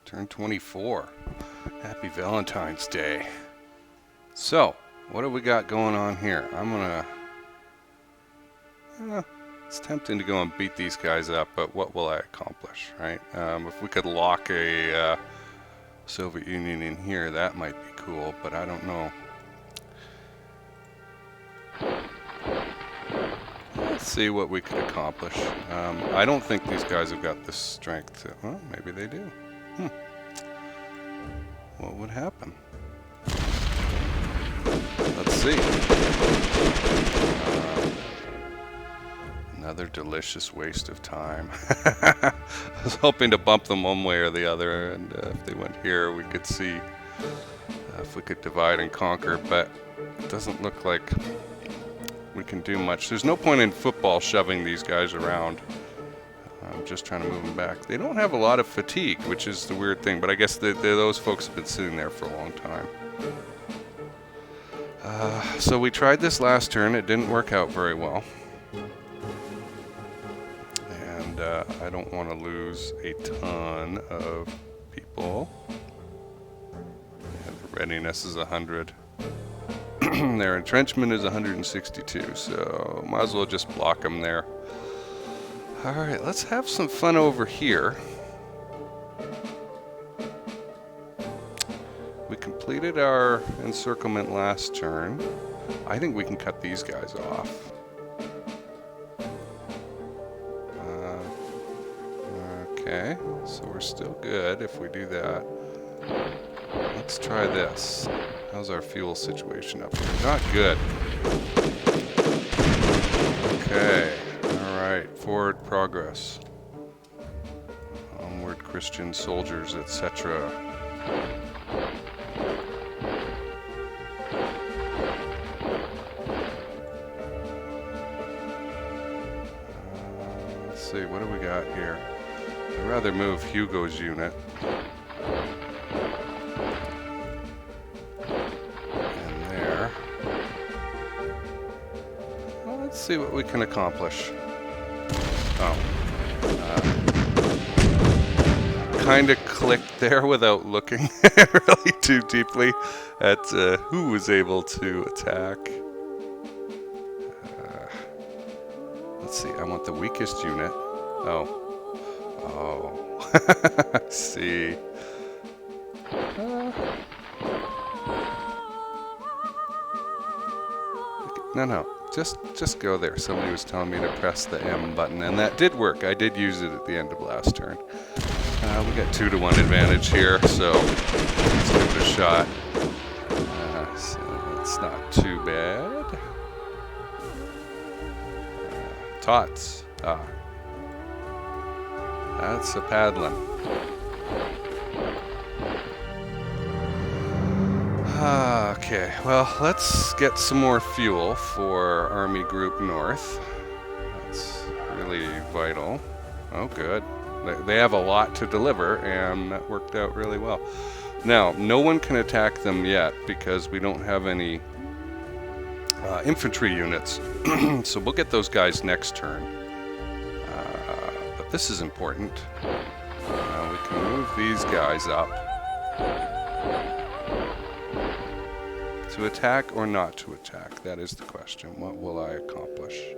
Turned 24. Happy Valentine's Day. So, what have we got going on here? I'm gonna... it's tempting to go and beat these guys up, but what will I accomplish, right? If we could lock a Soviet Union in here, that might be cool, but I don't know. Let's see what we could accomplish. I don't think these guys have got the strength to... Well, maybe they do. What would happen? Let's see. Another delicious waste of time. I was hoping to bump them one way or the other, and if they went here, we could see if we could divide and conquer, but it doesn't look like we can do much. There's no point in football shoving these guys around. I'm just trying to move them back. They don't have a lot of fatigue, which is the weird thing, but I guess those folks have been sitting there for a long time. So we tried this last turn. It didn't work out very well. And I don't want to lose a ton of people. And the readiness is 100. Their entrenchment is 162, so might as well just block them there. Alright, let's have some fun over here. We completed our encirclement last turn. I think we can cut these guys off. Okay, so we're still good if we do that. Let's try this. How's our fuel situation up here? Not good. Okay. Alright, forward progress. Onward Christian soldiers, etc. Let's see, what do we got here? I'd rather move Hugo's unit. And there. Well, let's see what we can accomplish. Kind of clicked there without looking really too deeply at who was able to attack. Let's see, I want the weakest unit. Oh. I see. No. Just go there. Somebody was telling me to press the M button, and that did work. I did use it at the end of last turn. We got 2-to-1 advantage here, so let's give it a shot. So it's not too bad. Tots. That's a paddling. Okay, well, let's get some more fuel for Army Group North. That's really vital. Oh, good. They have a lot to deliver, and that worked out really well. Now, no one can attack them yet because we don't have any infantry units. So we'll get those guys next turn. But this is important. We can move these guys up. To attack or not to attack? That is the question. What will I accomplish?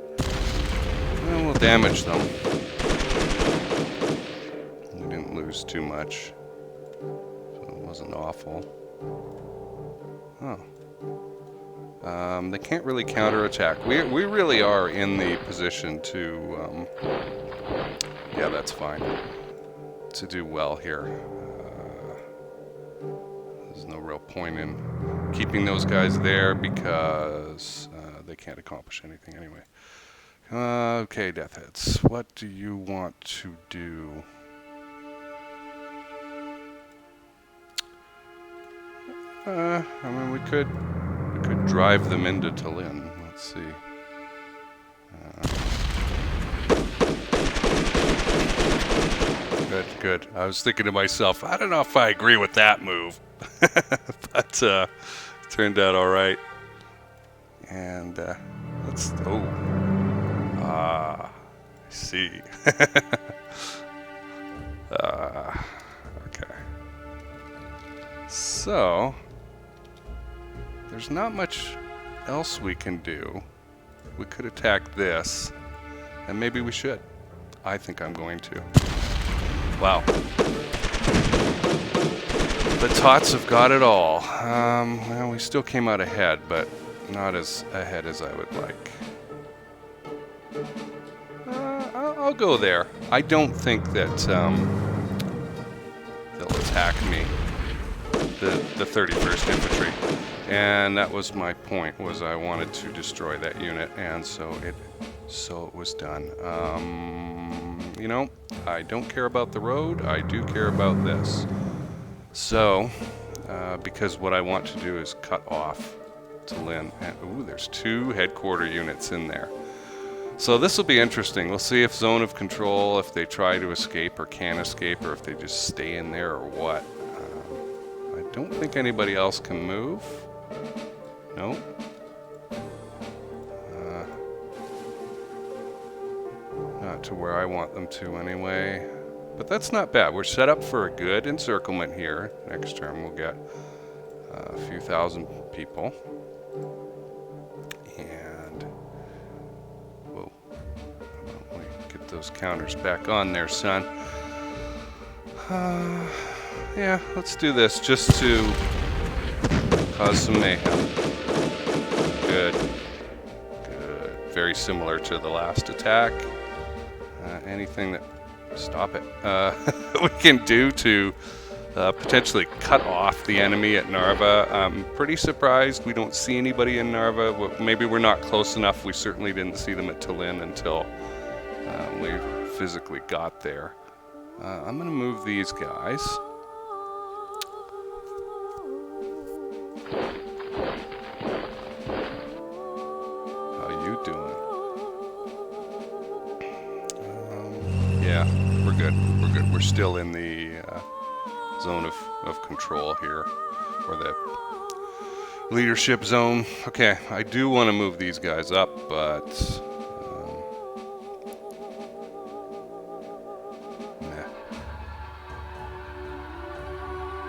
Well, we'll damage them. We didn't lose too much, so it wasn't awful. They can't really counterattack. We really are in the position to... yeah, that's fine. To do well here. There's no real point in keeping those guys there because they can't accomplish anything anyway. Okay, Deathheads, what do you want to do? I mean, we could drive them into Talinn. Let's see. Good. I was thinking to myself, I don't know if I agree with that move. But turned out all right. And let's... Oh. I see. Okay. So, there's not much else we can do. We could attack this, and maybe we should. I think I'm going to. Wow. The Tots have got it all. Well, we still came out ahead, but not as ahead as I would like. I'll go there. I don't think that they'll attack me, the 31st Infantry. And that was my point, was I wanted to destroy that unit, and so it was done. You know, I don't care about the road, I do care about this. So, because what I want to do is cut off Talinn, and ooh, there's 2 headquarter units in there. So this will be interesting. We'll see if zone of control, if they try to escape or can escape, or if they just stay in there or what. I don't think anybody else can move. No. Not to where I want them to anyway. But that's not bad. We're set up for a good encirclement here. Next term we'll get a few thousand people. And whoa. How about we get those counters back on there, son. Yeah, let's do this just to cause some mayhem. Good. Good. Very similar to the last attack. Anything that... Stop it. We can do to potentially cut off the enemy at Narva. I'm pretty surprised we don't see anybody in Narva. Well, maybe we're not close enough. We certainly didn't see them at Talinn until we physically got there. I'm going to move these guys. How you doing? Yeah, we're good. We're good. We're still in the zone of control here, or the leadership zone. Okay, I do want to move these guys up, but nah.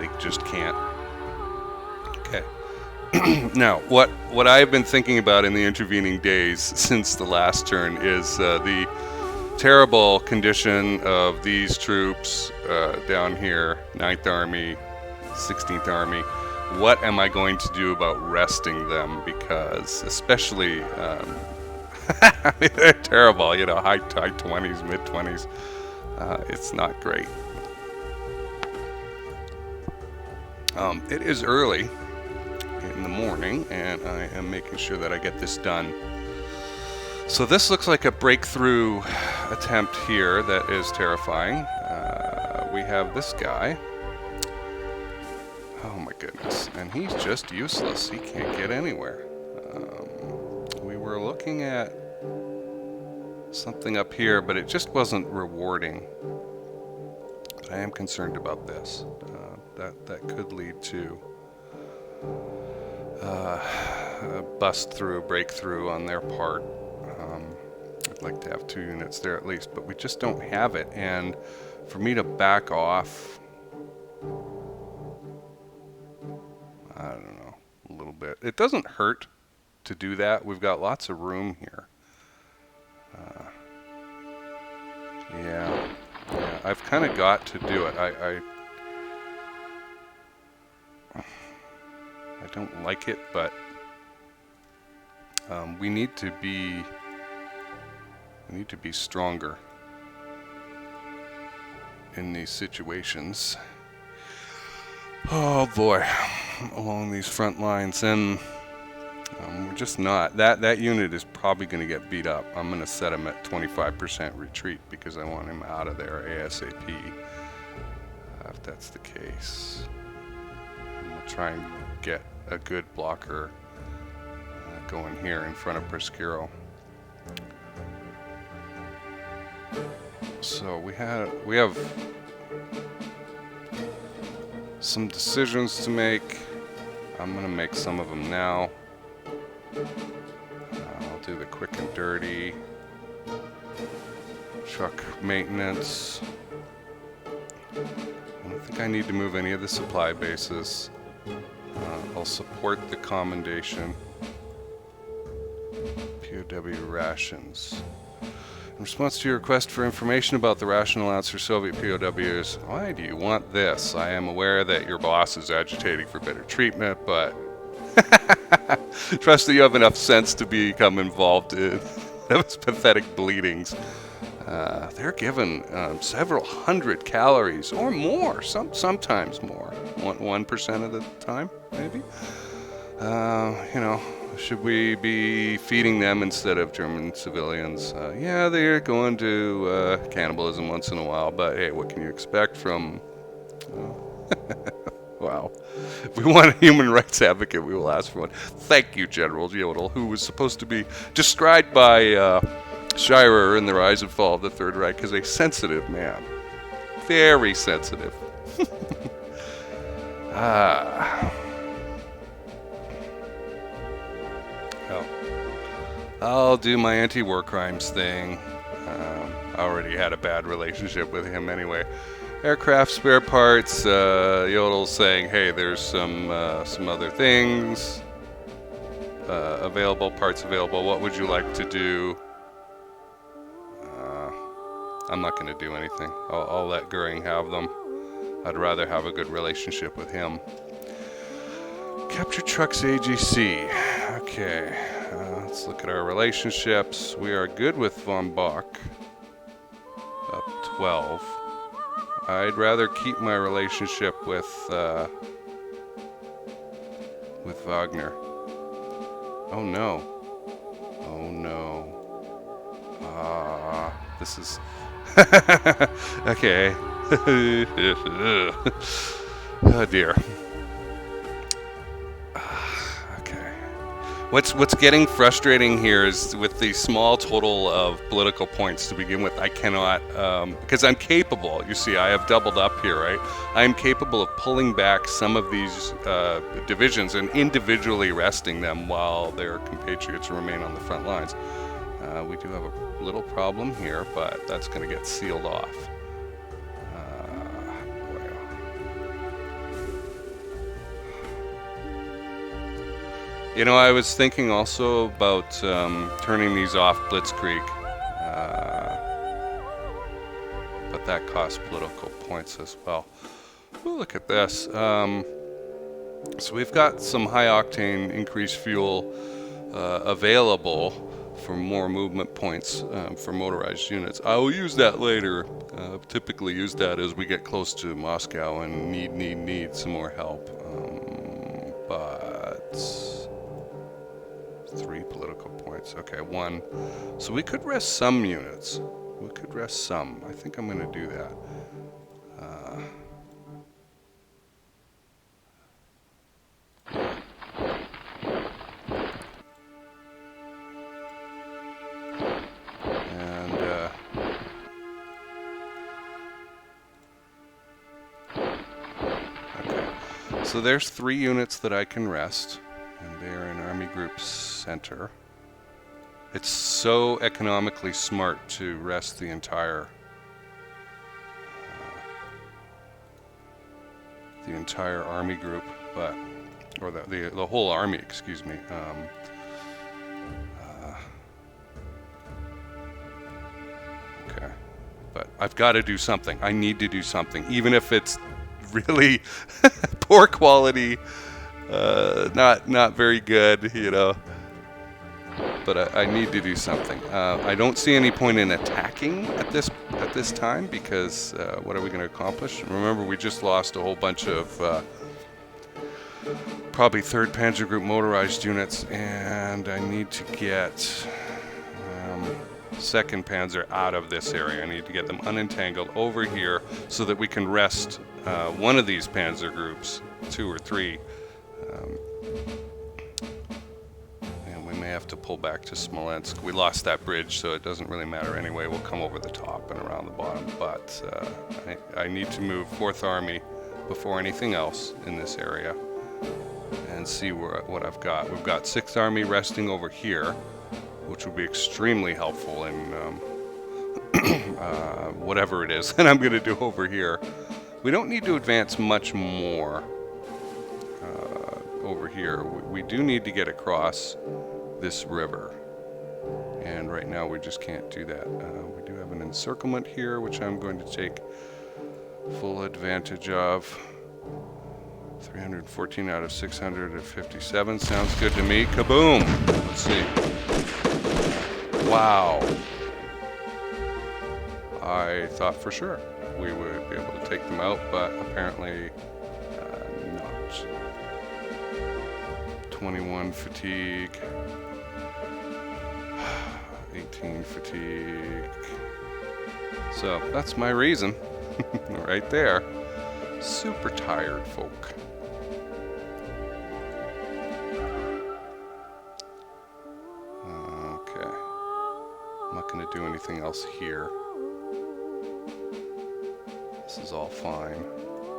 They just can't. Okay. Now, what I've been thinking about in the intervening days since the last turn is the terrible condition of these troops down here, 9th Army, 16th Army. What am I going to do about resting them? Because especially, they're terrible, you know, high 20s, mid 20s. It's not great. It is early in the morning, and I am making sure that I get this done. So this looks like a breakthrough attempt here that is terrifying. We have this guy. Oh my goodness. And he's just useless. He can't get anywhere. We were looking at something up here, but it just wasn't rewarding. I am concerned about this. That could lead to a bust through, breakthrough on their part. I'd like to have 2 units there at least, but we just don't have it. And for me to back off, I don't know, a little bit. It doesn't hurt to do that. We've got lots of room here. Yeah, I've kind of got to do it. I don't like it, but we need to be stronger in these situations. Oh boy, along these front lines, and we're just not. That unit is probably going to get beat up. I'm going to set him at 25% retreat because I want him out of there ASAP. If that's the case, we'll try and get a good blocker going here in front of Prescuro. So we have some decisions to make. I'm gonna make some of them now. I'll do the quick and dirty. Truck maintenance. I don't think I need to move any of the supply bases. I'll support the commendation. POW rations. In response to your request for information about the ration allowance for Soviet POWs, why do you want this? I am aware that your boss is agitating for better treatment, but trust that you have enough sense to become involved in those pathetic bleedings. They're given several hundred calories or more, sometimes more, 1% of the time, maybe. You know, should we be feeding them instead of German civilians? Yeah, they're going to cannibalism once in a while, but hey, what can you expect from... Wow. If we want a human rights advocate, we will ask for one. Thank you, General Jodl, who was supposed to be described by Schreier in The Rise and Fall of the Third Reich as a sensitive man. Very sensitive. I'll do my anti-war crimes thing. I already had a bad relationship with him anyway. Aircraft spare parts. Jodl's saying, hey, there's some other things available, parts available. What would you like to do? I'm not going to do anything. I'll let Goering have them. I'd rather have a good relationship with him. Capture trucks AGC. Okay, let's look at our relationships. We are good with von Bock. Up 12. I'd rather keep my relationship with Wagner. Oh no. Oh no. This is... Okay. Oh dear. Okay. What's getting frustrating here is with the small total of political points to begin with, I cannot, because I'm capable, you see, I have doubled up here, right? I'm capable of pulling back some of these divisions and individually resting them while their compatriots remain on the front lines. We do have a little problem here, but that's going to get sealed off. You know, I was thinking also about turning these off blitzkrieg, but that costs political points as well. Ooh, look at this. So we've got some high-octane increased fuel available for more movement points for motorized units. I will use that later. Typically use that as we get close to Moscow and need some more help. But 3 political points. Okay, 1. So we could rest some units. We could rest some. I think I'm going to do that. So there's 3 units that I can rest, and they're in Army Group Center. It's so economically smart to rest the entire army group, but or the whole army, excuse me. Okay, but I've got to do something. I need to do something, even if it's really poor quality, not very good, you know. But I need to do something. I don't see any point in attacking at this time because what are we going to accomplish? Remember, we just lost a whole bunch of probably 3rd Panzer Group motorized units, and I need to get 2nd Panzer out of this area. I need to get them unentangled over here so that we can rest one of these Panzer groups, 2 or 3. And we may have to pull back to Smolensk. We lost that bridge, so it doesn't really matter anyway. We'll come over the top and around the bottom. But I need to move 4th Army before anything else in this area and see what I've got. We've got 6th Army resting over here, which will be extremely helpful in whatever it is that I'm going to do over here. We don't need to advance much more. over here. We do need to get across this river. And right now we just can't do that. We do have an encirclement here, which I'm going to take full advantage of. 314 out of 657 sounds good to me. Kaboom! Let's see. Wow. I thought for sure we would be able to take them out, but apparently not. 21 fatigue. 18 fatigue. So that's my reason. Right there. Super tired folk. Okay. I'm not going to do anything else here. This is all fine.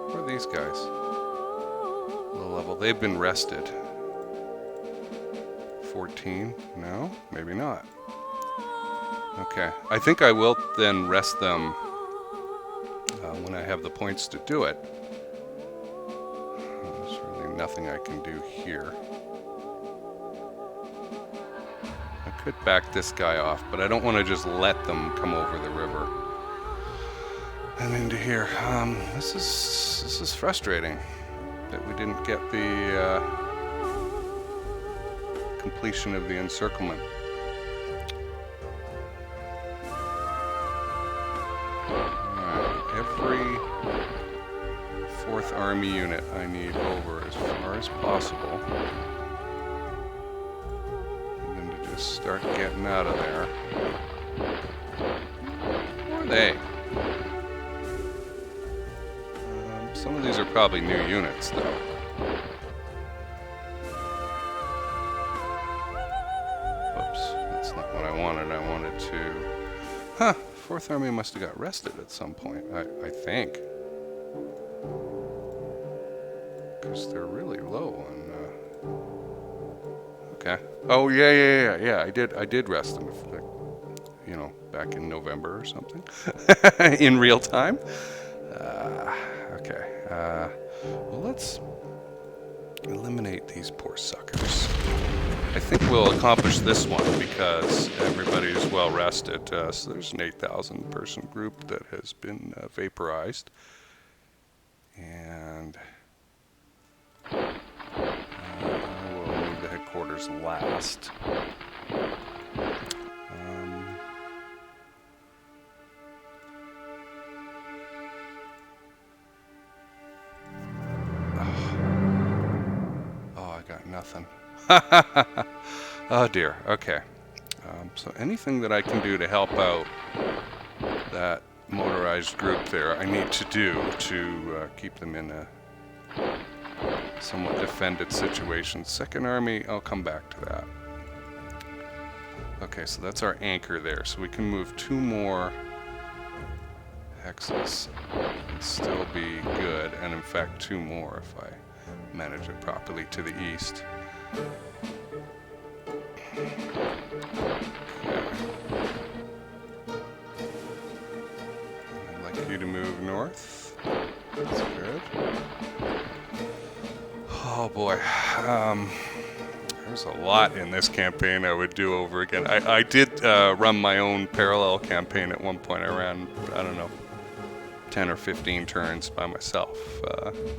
Where are these guys? Low level. They've been rested. 14? No? Maybe not. Okay. I think I will then rest them when I have the points to do it. There's really nothing I can do here. I could back this guy off, but I don't want to just let them come over the river and into here. This is frustrating that we didn't get the completion of the encirclement. Every 4th Army unit I need over as far as possible. And then to just start getting out of there. Who are they? Some of these are probably new units, though. Whoops, that's not what I wanted. I wanted to... Huh! 4th Army must have got rested at some point, I think. Because they're really low on... Okay. Oh, yeah. I did rest them, you know, back in November or something. In real time. Okay. Well, let's eliminate these poor suckers. I think we'll accomplish this one because everybody's well rested. So there's an 8,000 person group that has been vaporized. And we'll move the headquarters last. Oh, I got nothing. Oh dear, okay. So anything that I can do to help out that motorized group there, I need to do to keep them in a somewhat defended situation. 2nd Army, I'll come back to that. Okay, so that's our anchor there. So we can move 2 more hexes and still be good. And in fact, 2 more if I manage it properly to the east. Okay. I'd like you to move north. That's good. Oh boy. There's a lot in this campaign I would do over again. I did run my own parallel campaign at one point. I ran, I don't know, 10 or 15 turns by myself,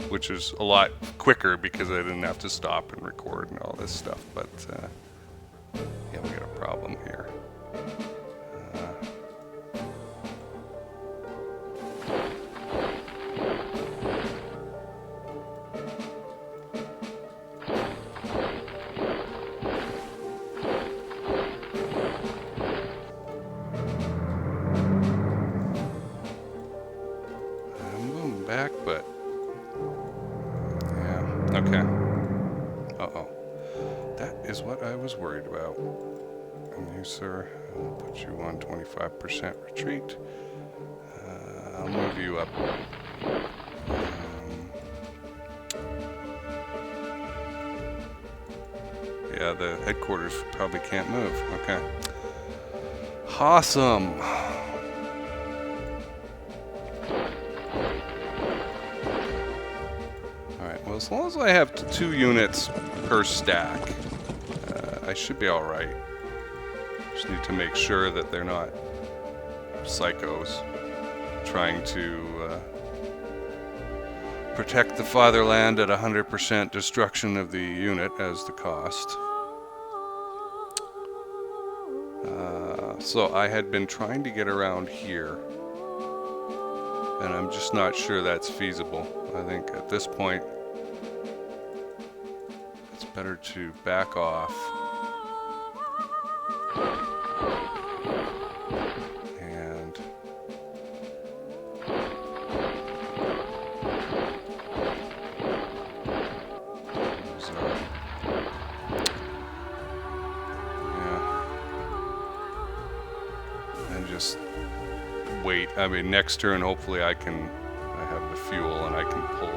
which is a lot quicker because I didn't have to stop and record and all this stuff. But yeah, we got a problem here. Back, but yeah, okay. Uh-oh. That is what I was worried about. And you, sir, I'll put you on 25% retreat. I'll move you up. Yeah, the headquarters probably can't move. Okay. Awesome. So as long as I have 2 units per stack, I should be alright. Just need to make sure that they're not psychos trying to protect the fatherland at 100% destruction of the unit as the cost. So I had been trying to get around here, and I'm just not sure that's feasible. I think at this point it's better to back off and just wait. I mean, next turn, hopefully I have the fuel and I can pull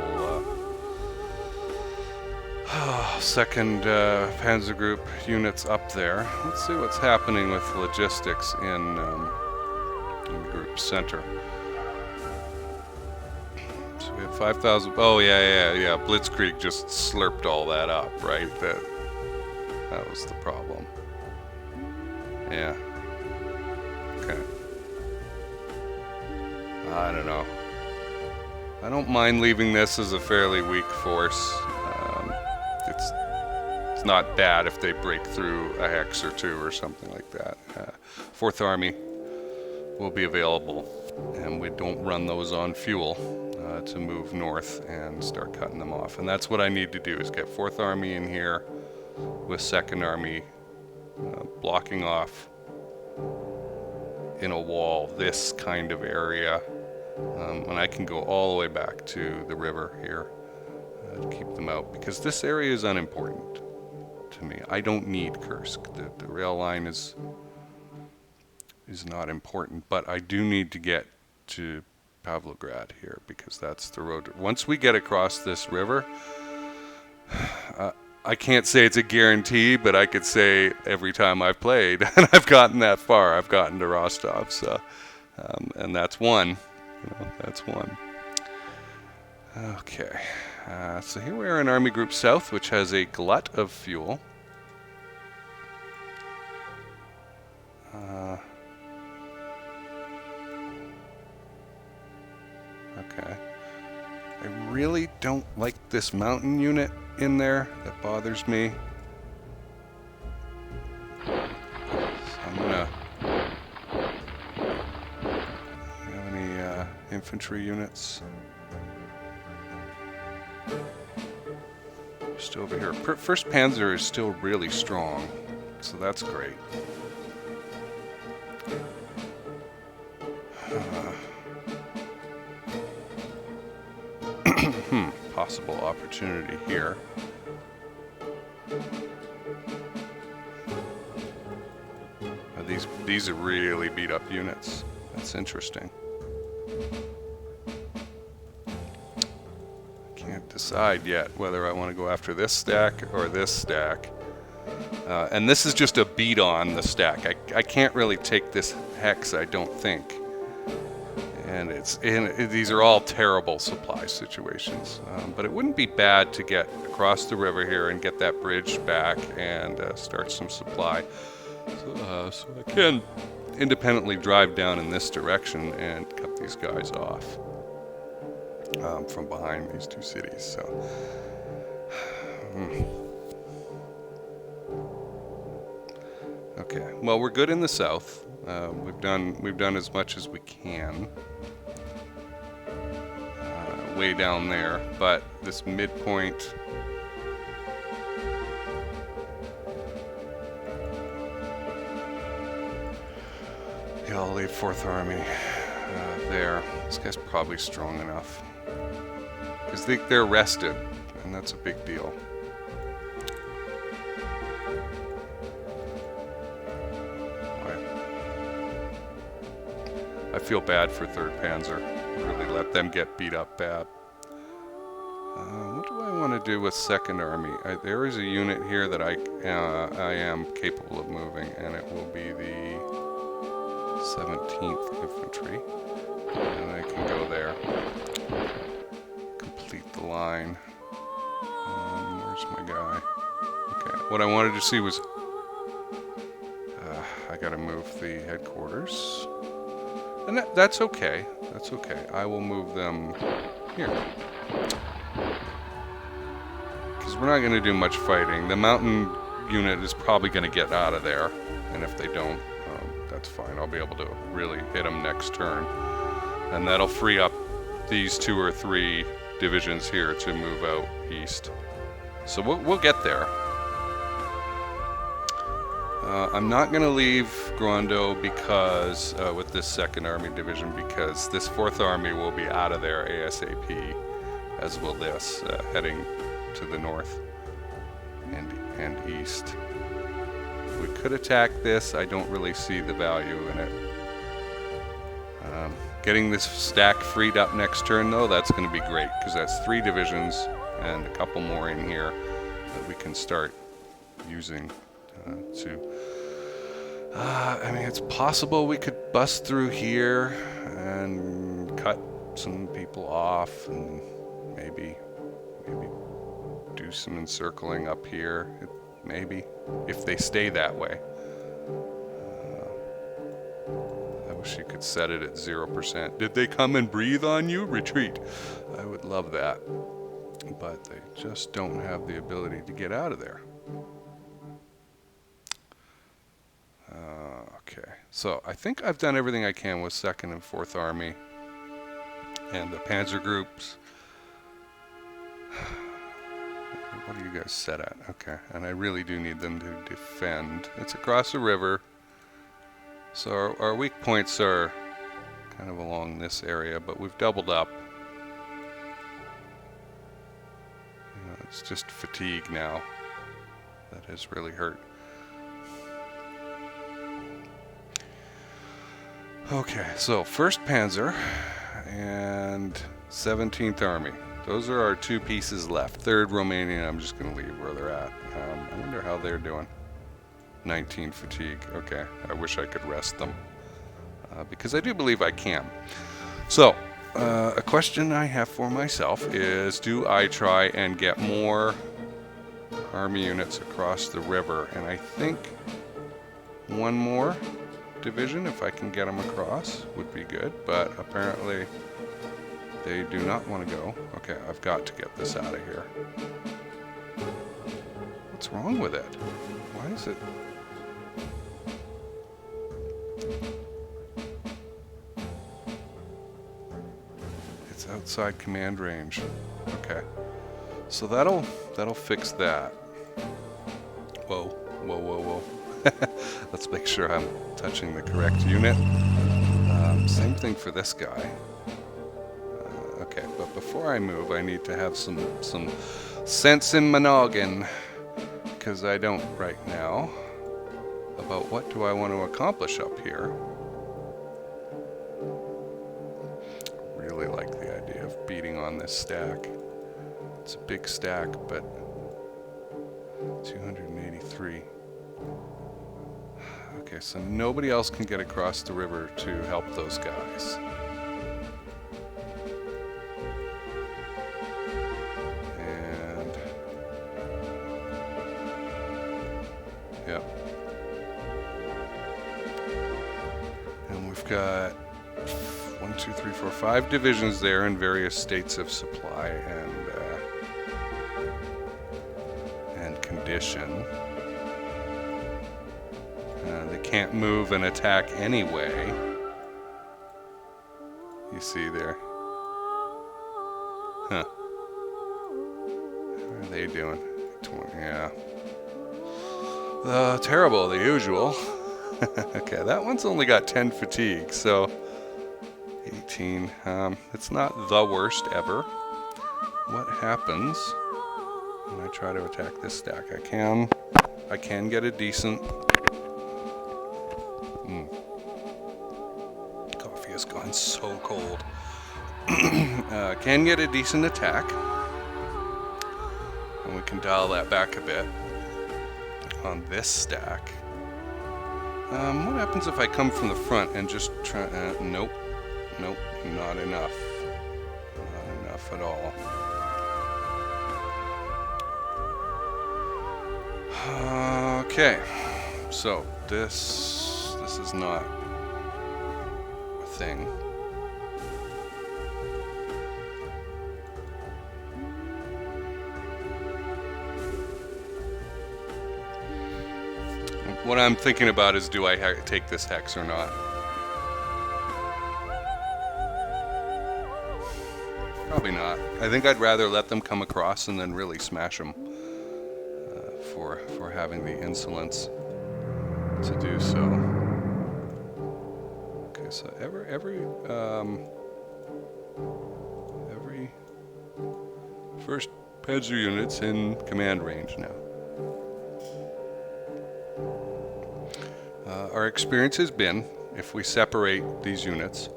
second Panzer Group units up there. Let's see what's happening with logistics in the group center. So we have 5,000. Oh yeah. Blitzkrieg just slurped all that up, right? That was the problem. Yeah. Okay. I don't know. I don't mind leaving this as a fairly weak force. It's not bad if they break through a hex or 2 or something like that. 4th Army will be available, and we don't run those on fuel to move north and start cutting them off. And that's what I need to do, is get 4th Army in here with 2nd Army blocking off in a wall this kind of area, and I can go all the way back to the river here to keep them out, because this area is unimportant to me. I don't need Kursk. The rail line is not important, but I do need to get to Pavlograd here, because that's the road. Once we get across this river, I can't say it's a guarantee, but I could say every time I've played, and I've gotten that far, I've gotten to Rostov, so, and that's one. That's one. Okay, so here we are in Army Group South, which has a glut of fuel. Okay. I really don't like this mountain unit in there. That bothers me. So I'm gonna... Do you have any infantry units? Just over here. First Panzer is still really strong, so that's great. Possible opportunity here. These are really beat up units. That's interesting. Can't decide yet whether I want to go after this stack or this stack. And this is just a beat on the stack. I can't really take this hex, I don't think. And these are all terrible supply situations. But it wouldn't be bad to get across the river here and get that bridge back and start some supply. So I can independently drive down in this direction and cut these guys off from behind these 2 cities. So. Okay, well, we're good in the south. We've done as much as we can way down there, but this midpoint, yeah, I'll leave 4th Army there. This guy's probably strong enough because they're rested, and that's a big deal. I feel bad for 3rd Panzer. Really let them get beat up bad. What do I want to do with 2nd Army? There is a unit here that I am capable of moving, and it will be the 17th Infantry. And I can go there. Complete the line. Where's my guy? Okay, what I wanted to see was... I gotta move the headquarters. And that's okay. That's okay. I will move them here. Because we're not going to do much fighting. The mountain unit is probably going to get out of there. And if they don't, that's fine. I'll be able to really hit them next turn. And that'll free up these 2 or 3 divisions here to move out east. So we'll get there. I'm not going to leave Grondo because, with this 2nd Army Division, because this 4th Army will be out of there ASAP, as will this, heading to the north and east. We could attack this. I don't really see the value in it. Getting this stack freed up next turn, though, that's going to be great, because that's 3 divisions and a couple more in here that we can start using I mean, it's possible we could bust through here and cut some people off and maybe do some encircling up here, maybe, if they stay that way. I wish you could set it at 0%. Did they come and breathe on you? Retreat. I would love that. But they just don't have the ability to get out of there. Okay, so I think I've done everything I can with 2nd and 4th Army and the panzer groups. What are you guys set at? Okay, and I really do need them to defend. It's across the river, so our weak points are kind of along this area, but we've doubled up. You know, it's just fatigue now that has really hurt. Okay, so 1st Panzer and 17th Army. Those are our 2 pieces left. 3rd Romanian, I'm just going to leave where they're at. I wonder how they're doing. 19 fatigue. Okay, I wish I could rest them. Because I do believe I can. So, a question I have for myself is, do I try and get more army units across the river? And I think 1 more division, if I can get them across, would be good, but apparently they do not want to go. Okay, I've got to get this out of here. What's wrong with it? Why is it? It's outside command range. Okay, so that'll fix that. Whoa, whoa, whoa, whoa. Let's make sure I'm touching the correct unit. Same thing for this guy. Okay, but before I move, I need to have some sense in my noggin, because I don't right now, about what do I want to accomplish up here. Really like the idea of beating on this stack. It's a big stack, but 283. Okay, so nobody else can get across the river to help those guys. And yep. And we've got 1, 2, 3, 4, 5 divisions there in various states of supply and condition. They can't move and attack anyway. You see there. Huh. How are they doing? 20, yeah. Terrible, the usual. Okay, that one's only got 10 fatigue, so 18. It's not the worst ever. What happens when I try to attack this stack? I can get a decent... Coffee has gone so cold. Can get a decent attack. And we can dial that back a bit on this stack. What happens if I come from the front and just try... nope. Nope, not enough. Not enough at all. Okay, so this is not a thing. What I'm thinking about is, do I take this hex or not? Probably not. I think I'd rather let them come across and then really smash them for having the insolence to do so. Okay, so every first Panzer unit's in command range now. Our experience has been, if we separate these units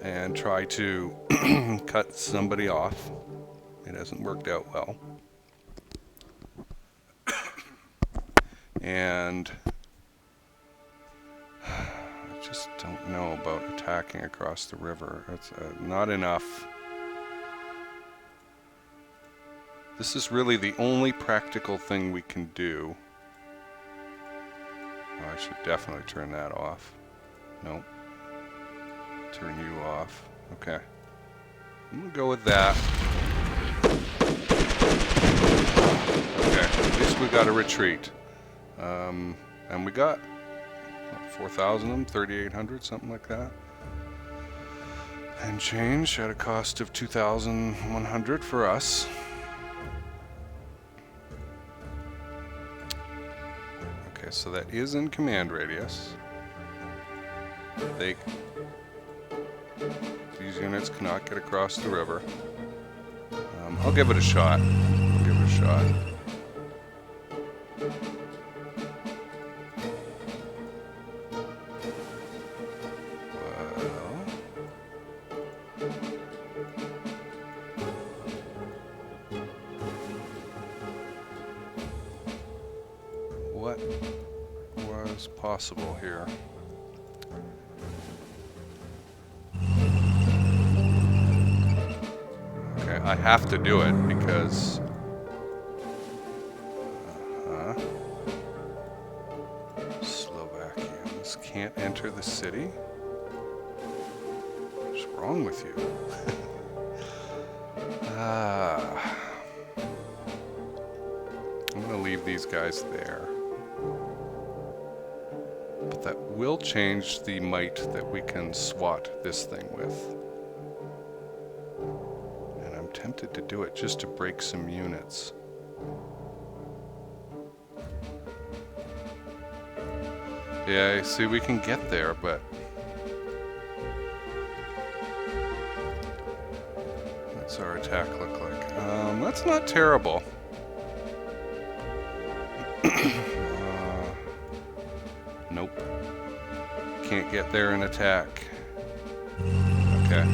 and try to cut somebody off, it hasn't worked out well. And I just don't know about attacking across the river. It's not enough. This is really the only practical thing we can do. Oh, I should definitely turn that off. Nope. Turn you off. Okay. I'm gonna go with that. Okay, at least we got a retreat. And we got 4,000 of them, 3,800, something like that. And change at a cost of 2,100 for us. Okay, so that is in command radius. These units cannot get across the river. I'll give it a shot. I'll give it a shot. What was possible here? Okay, I have to do it because Slovakians can't enter the city? What's wrong with you? I'm gonna leave these guys there. But that will change the might that we can swat this thing with. And I'm tempted to do it just to break some units. Yeah, see, we can get there, but what's our attack look like? That's not terrible. Nope. Can't get there and attack. Okay.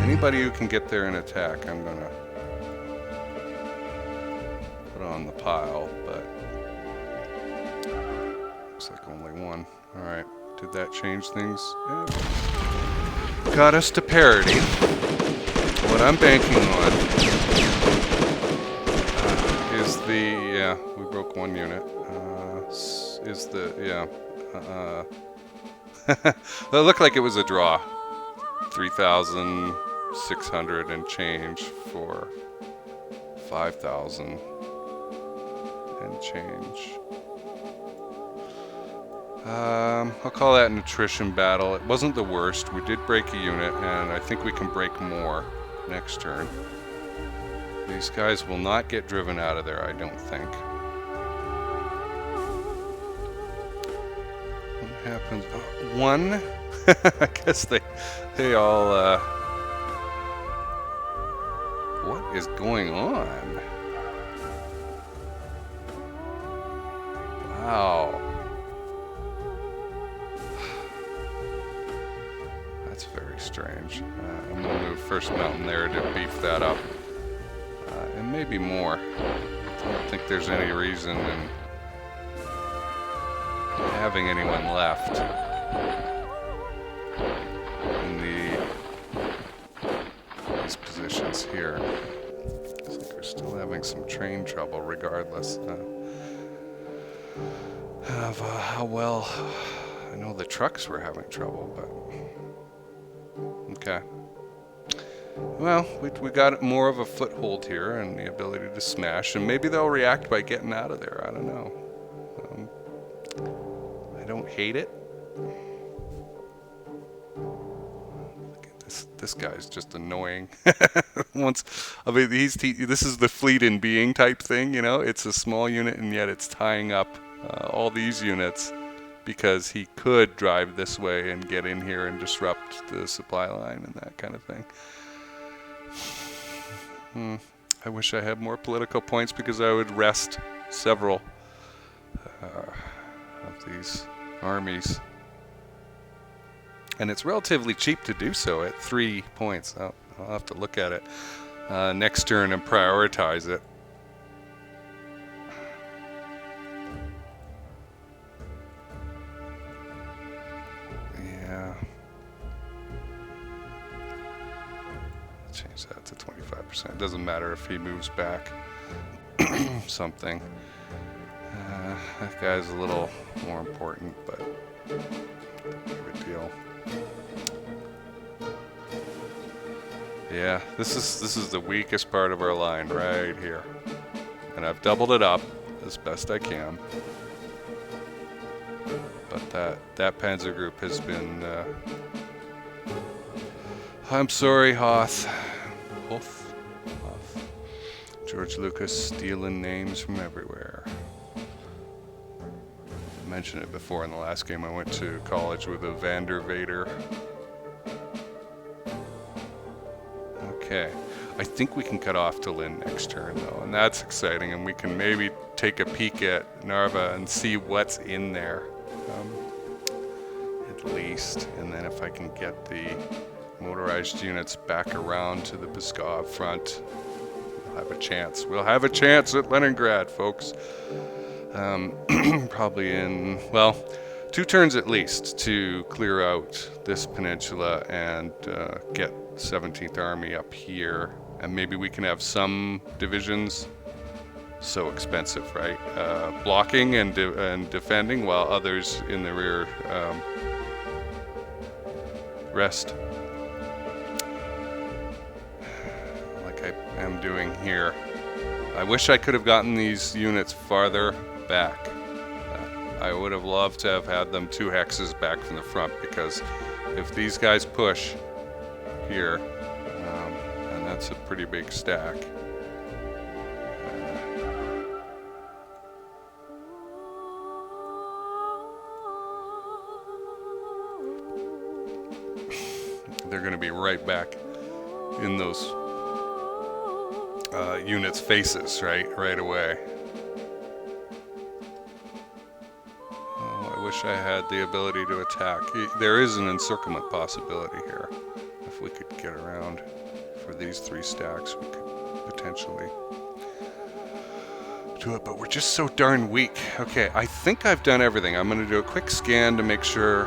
Anybody who can get there and attack, I'm gonna put on the pile, but looks like only one. Alright. Did that change things? Yeah. Got us to parity. What I'm banking on is the, yeah, we broke one unit. Is the, yeah, it looked like it was a draw. 3,600 and change for 5,000 and change. I'll call that an attrition battle. It wasn't the worst. We did break a unit, and I think we can break more next turn. These guys will not get driven out of there, I don't think. Happens. One. I guess they all. What is going on? Wow. That's very strange. I'm gonna move first mountain there to beef that up, and maybe more. I don't think there's any reason in having anyone left in these positions here. Looks like we're still having some train trouble regardless. of how well. I know the trucks were having trouble, but okay. Well, we got more of a foothold here and the ability to smash, and maybe they'll react by getting out of there. I don't know. I don't hate it. This guy's just annoying. I mean, this is the fleet in being type thing, you know. It's a small unit, and yet it's tying up all these units because he could drive this way and get in here and disrupt the supply line and that kind of thing. I wish I had more political points because I would rest several of these armies. And it's relatively cheap to do so at 3 points. I'll have to look at it next turn and prioritize it. Yeah. Change that to 25%. It doesn't matter if he moves back something. That guy's a little more important, but no big deal. Yeah, this is the weakest part of our line right here, and I've doubled it up as best I can. But that panzer group has been. I'm sorry, Hoth. George Lucas stealing names from everywhere. I mentioned it before in the last game. I went to college with a Vander Vader. Okay, I think we can cut off Talinn next turn though, and that's exciting, and we can maybe take a peek at Narva and see what's in there, at least. And then if I can get the motorized units back around to the Pskov front, we'll have a chance. We'll have a chance at Leningrad, folks. Probably in, well, 2 turns at least to clear out this peninsula and get 17th Army up here, and maybe we can have some divisions. So expensive, right? Blocking and defending, while others in the rear rest, like I am doing here. I wish I could have gotten these units farther back. I would have loved to have had them 2 hexes back from the front, because if these guys push here, and that's a pretty big stack. They're going to be right back in those units' faces, right away. I wish I had the ability to attack. There is an encirclement possibility here. If we could get around for these 3 stacks, we could potentially do it, but we're just so darn weak. Okay, I think I've done everything. I'm going to do a quick scan to make sure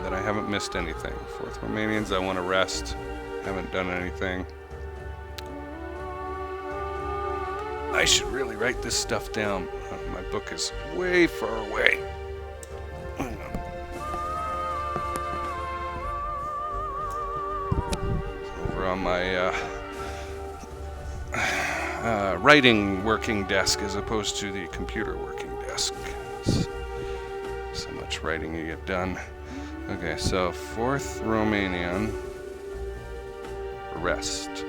that I haven't missed anything. 4th Romanians, I want to rest. Haven't done anything. I should really write this stuff down. My book is way far away. Over on my writing working desk as opposed to the computer working desk. So much writing you get done. Okay, so 4th Romanian, rest.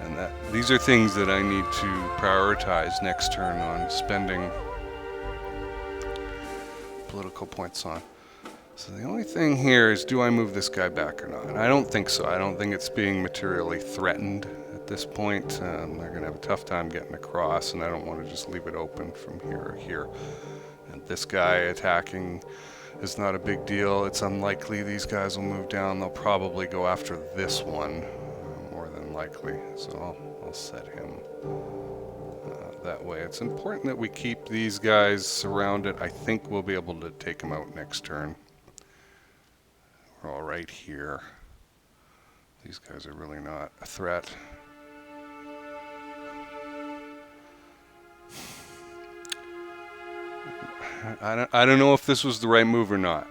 And these are things that I need to prioritize next turn on spending political points on. So the only thing here is, do I move this guy back or not? And I don't think so. I don't think it's being materially threatened at this point. They're going to have a tough time getting across, and I don't want to just leave it open from here or here. And this guy attacking is not a big deal. It's unlikely these guys will move down. They'll probably go after this one, more than likely. So I'll set him that way. It's important that we keep these guys surrounded. I think we'll be able to take them out next turn. We're all right here. These guys are really not a threat. I don't know if this was the right move or not,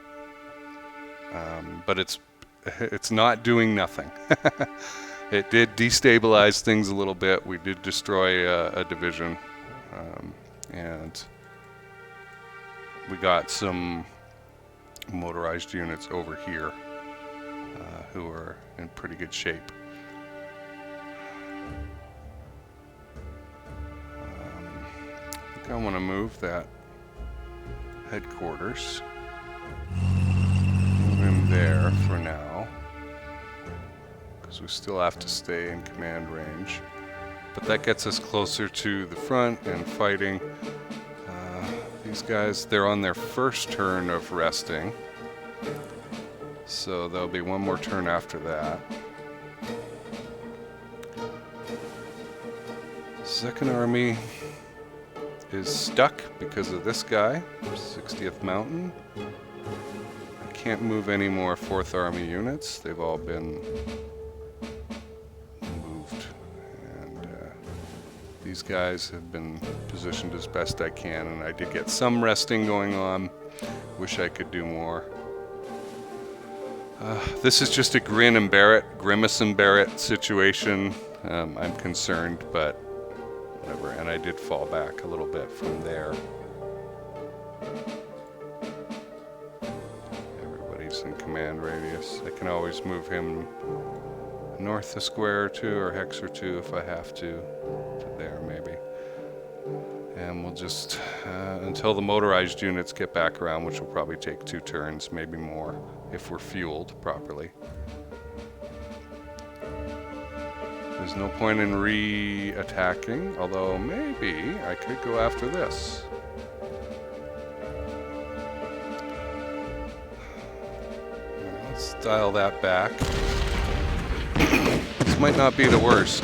but it's not doing nothing. It did destabilize things a little bit. We did destroy a division, and we got some motorized units over here who are in pretty good shape. I think I want to move that headquarters. Move him there for now, because we still have to stay in command range. But that gets us closer to the front and fighting. These guys, they're on their first turn of resting, so there'll be one more turn after that. Second Army is stuck because of this guy, 60th Mountain. I can't move any more 4th Army units. They've all been moved. And these guys have been positioned as best I can, and I did get some resting going on. Wish I could do more. This is just a grimace and bear it situation. I'm concerned, but whatever. And I did fall back a little bit from there. Everybody's in command radius. I can always move him north a square or two, or hex or two if I have to there maybe. And we'll just, until the motorized units get back around, which will probably take 2 turns, maybe more, if we're fueled properly. There's no point in re-attacking, although maybe I could go after this. Let's dial that back. This might not be the worst.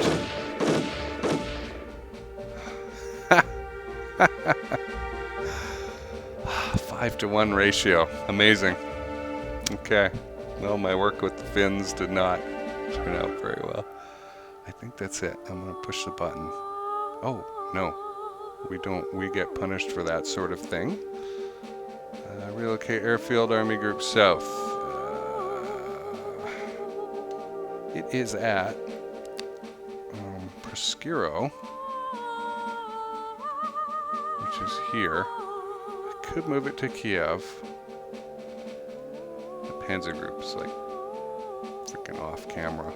5-to-1 ratio. Amazing. Okay. Well, my work with the Finns did not turn out very well. I think that's it. I'm going to push the button. Oh, no. We don't. We get punished for that sort of thing. Relocate airfield, Army Group South. It is at Proskuro, which is here. I could move it to Kiev. The Panzer Group's like freaking off camera.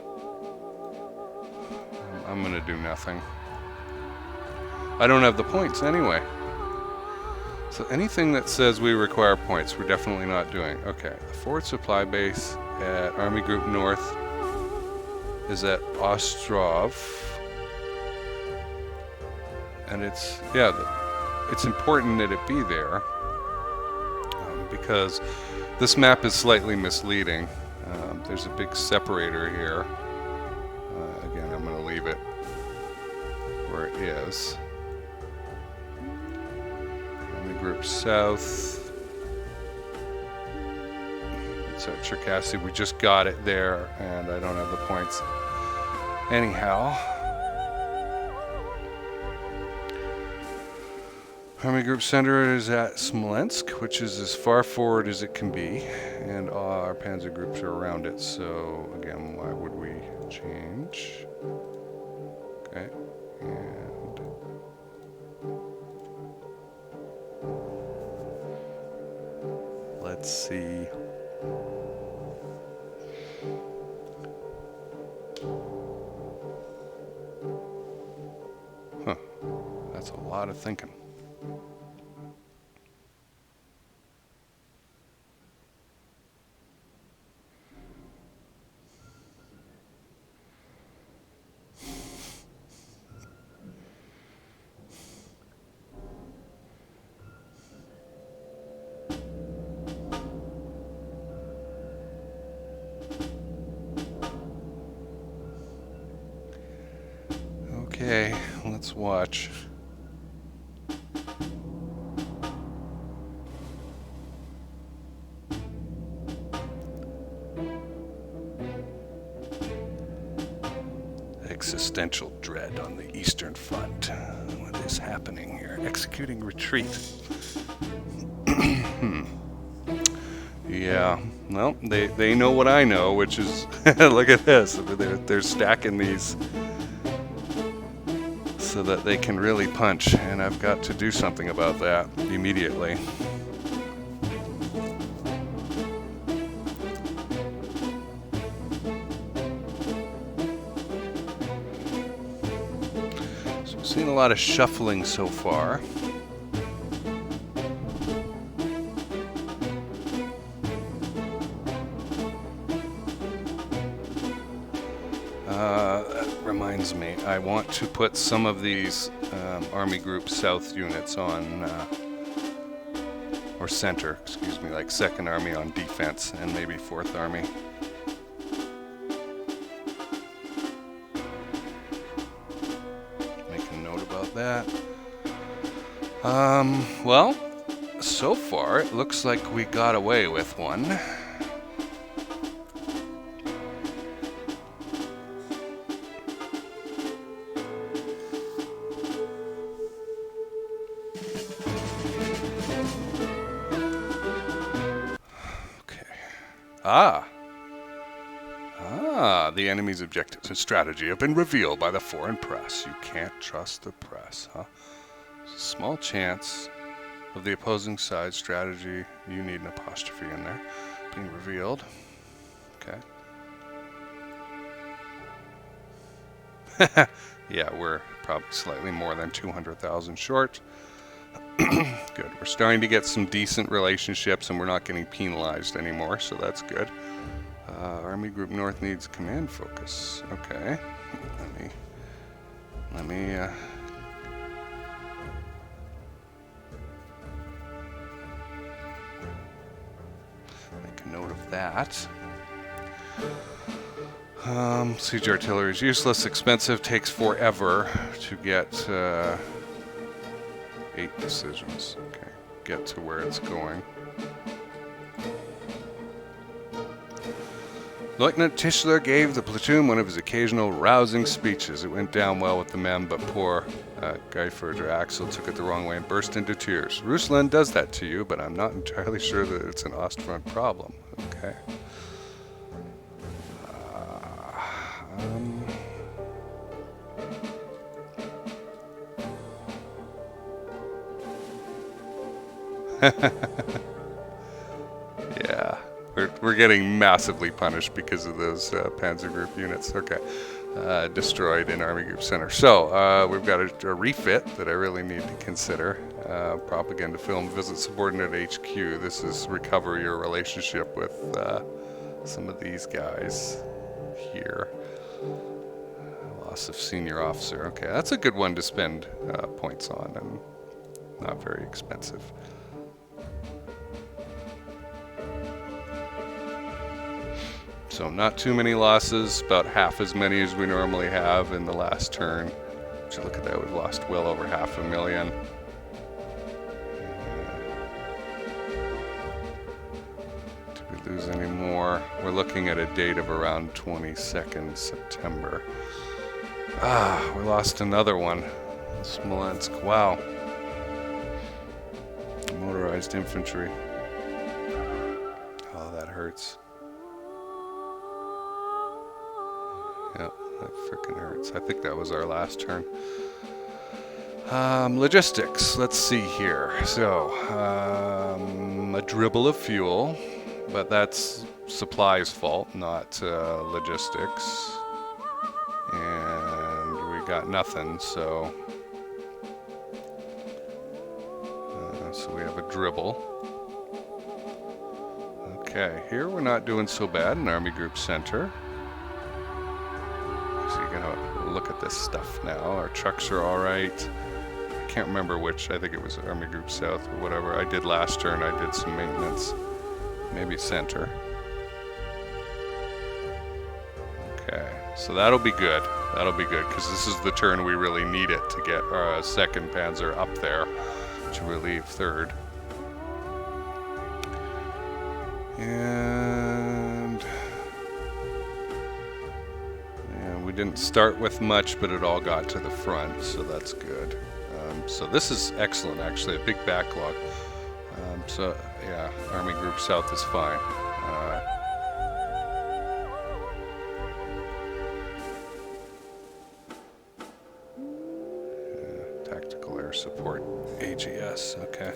I'm gonna do nothing. I don't have the points anyway. So anything that says we require points, we're definitely not doing. Okay, the forward supply base at Army Group North is at Ostrov. And it's, yeah, it's important that it be there because this map is slightly misleading. There's a big separator here. Again, I'm going to leave it where it is. Army Group South. It's at Cherkasy. We just got it there, and I don't have the points. Anyhow. Army Group Center is at Smolensk, which is as far forward as it can be, and all our panzer groups are around it, so again, why would we change? Okay, and let's see. Huh, that's a lot of thinking. Okay, let's watch. Existential dread on the Eastern Front. What is happening here? Executing retreat. Yeah, well, they know what I know, which is, look at this, they're stacking these so that they can really punch, and I've got to do something about that immediately. So we've seen a lot of shuffling so far. That reminds me, I want to put some of these Army Group South units on, or center, excuse me, like 2nd Army on defense, and maybe 4th Army. Make a note about that. Well, so far it looks like we got away with one. The enemy's objectives and strategy have been revealed by the foreign press. You can't trust the press, huh? Small chance of the opposing side's strategy, you need an apostrophe in there, being revealed. Okay. Yeah, we're probably slightly more than 200,000 short. Good. We're starting to get some decent relationships, and we're not getting penalized anymore, so that's good. Army Group North needs command focus. Okay. Let me make a note of that. Siege artillery is useless, expensive, takes forever to get 8 decisions. Okay. Get to where it's going. Lieutenant Tischler gave the platoon one of his occasional rousing speeches. It went down well with the men, but poor Geifert or Axel took it the wrong way and burst into tears. Rusland does that to you, but I'm not entirely sure that it's an Ostfront problem. Okay. Yeah. We're getting massively punished because of those Panzer Group units. Okay. Destroyed in Army Group Center. So, we've got a refit that I really need to consider. Propaganda film, visit subordinate HQ. This is recover your relationship with some of these guys here. Loss of senior officer. Okay, that's a good one to spend points on, and not very expensive. So not too many losses, about half as many as we normally have in the last turn. So look at that, we've lost well over 500,000. Did we lose any more? We're looking at a date of around 22nd September. We lost another one. Smolensk, wow. Motorized infantry. Oh, that hurts. Yeah, that frickin' hurts. I think that was our last turn. Logistics, let's see here. So, a dribble of fuel, but that's supply's fault, not logistics. And we got nothing, so... so we have a dribble. Okay, here we're not doing so bad in Army Group Center. So you're gonna look at this stuff now. Our trucks are all right. I can't remember which. I think it was Army Group South or whatever. I did last turn. I did some maintenance. Maybe center. Okay, so that'll be good. That'll be good because this is the turn we really need it to get our 2nd Panzer up there to relieve 3rd. And we didn't start with much, but it all got to the front, so that's good. So this is excellent, actually, a big backlog. So yeah, Army Group South is fine. Tactical air support, AGS. Okay.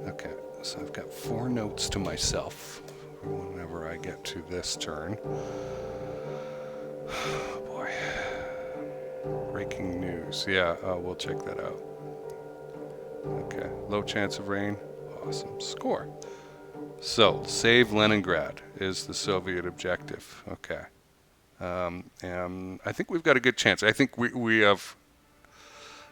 Okay, so I've got 4 notes to myself whenever I get to this turn. Oh boy. Breaking news. Yeah, we'll check that out. Okay, low chance of rain. Awesome. Score. So, save Leningrad is the Soviet objective. Okay. And I think we've got a good chance. I think we have,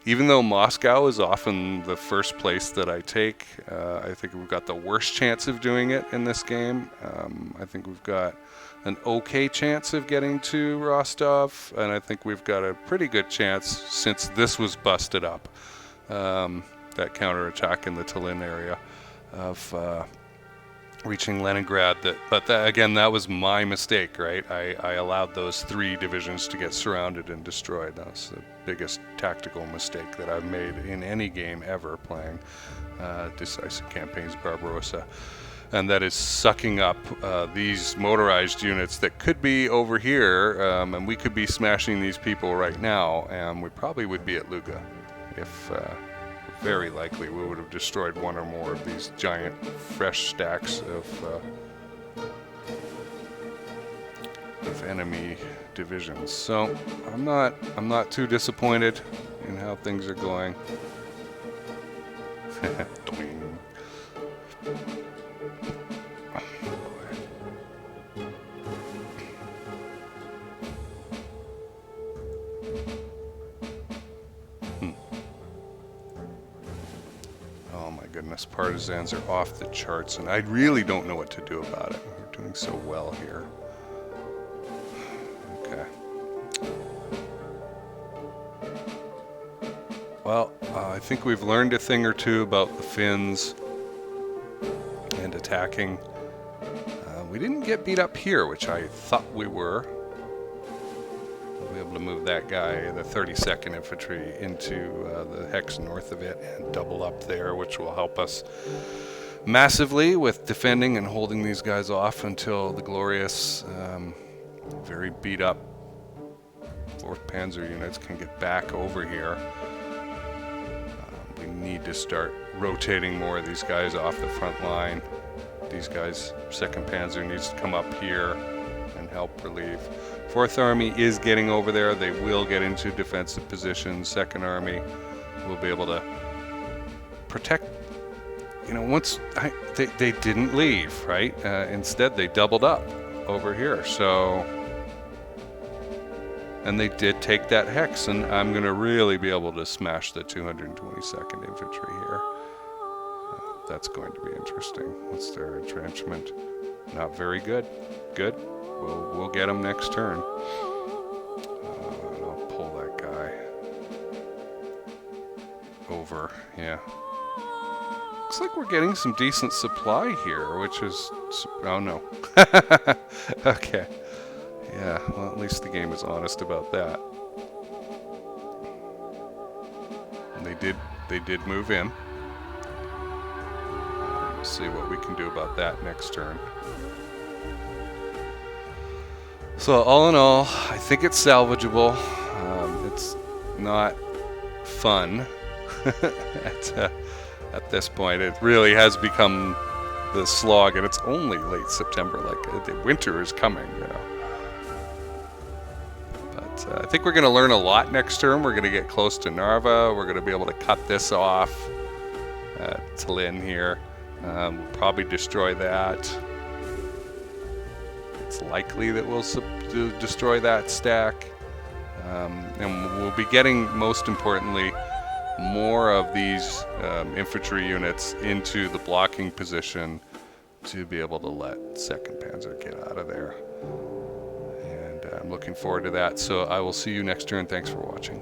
even though Moscow is often the first place that I take, I think we've got the worst chance of doing it in this game. I think we've got an okay chance of getting to Rostov, and I think we've got a pretty good chance, since this was busted up, that counterattack in the Talinn area, of reaching Leningrad. But again, that was my mistake, right? I allowed those 3 divisions to get surrounded and destroyed. That was the biggest tactical mistake that I've made in any game ever playing Decisive Campaigns Barbarossa. And that is sucking up these motorized units that could be over here, and we could be smashing these people right now, and we probably would be at Luga if very likely we would have destroyed 1 or more of these giant fresh stacks of enemy divisions. So I'm not too disappointed in how things are going. Goodness, partisans are off the charts, and I really don't know what to do about it. We're doing so well here. Okay. Well, I think we've learned a thing or two about the Finns and attacking. We didn't get beat up here, which I thought we were. We'll be able to move that guy, the 32nd Infantry, into the hex north of it and double up there, which will help us massively with defending and holding these guys off until the glorious, very beat up 4th Panzer units can get back over here. We need to start rotating more of these guys off the front line. These guys, 2nd Panzer needs to come up here and help relieve. 4th Army is getting over there. They will get into defensive positions. 2nd Army will be able to protect. You know, once they didn't leave, right? Instead, they doubled up over here. So, and they did take that hex, and I'm going to really be able to smash the 222nd Infantry here. That's going to be interesting. What's their entrenchment? Not very good. Good. We'll get him next turn. I'll pull that guy over. Yeah. Looks like we're getting some decent supply here, which is... Oh, no. Okay. Yeah, well, at least the game is honest about that. And they did move in. We'll see what we can do about that next turn. So all in all, I think it's salvageable. It's not fun at this point. It really has become the slog, and it's only late September. Like, the winter is coming, you know. But I think we're going to learn a lot next term. We're going to get close to Narva. We're going to be able to cut this off at Talinn here. We'll probably destroy that. It's likely that we'll destroy that stack. And we'll be getting, most importantly, more of these infantry units into the blocking position to be able to let 2nd Panzer get out of there. And I'm looking forward to that. So I will see you next turn. Thanks for watching.